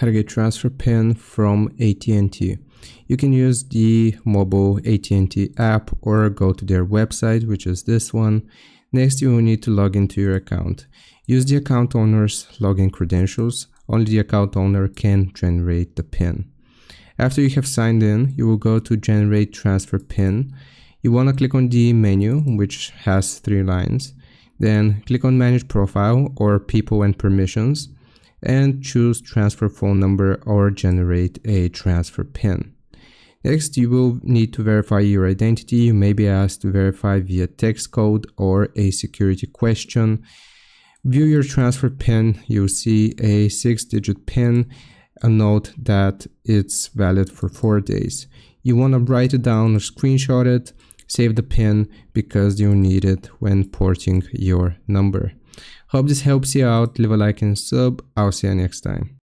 how to get transfer PIN from AT&T. You can use the mobile AT&T app or go to their website, which is this one. Next, you will need to log into your account. Use the account owner's login credentials. Only the account owner can generate the PIN. After you have signed in, you will go to Generate Transfer PIN. You want to click on the menu, which has 3 lines. Then click on Manage Profile or People and Permissions and choose Transfer Phone Number or Generate a Transfer PIN. Next, you will need to verify your identity. You may be asked to verify via text code or a security question. View your transfer PIN. You'll see a 6-digit PIN. A note that it's valid for 4 days. You want to write it down or screenshot it. Save the PIN because you'll need it when porting your number. Hope this helps you out. Leave a like and sub. I'll see you next time.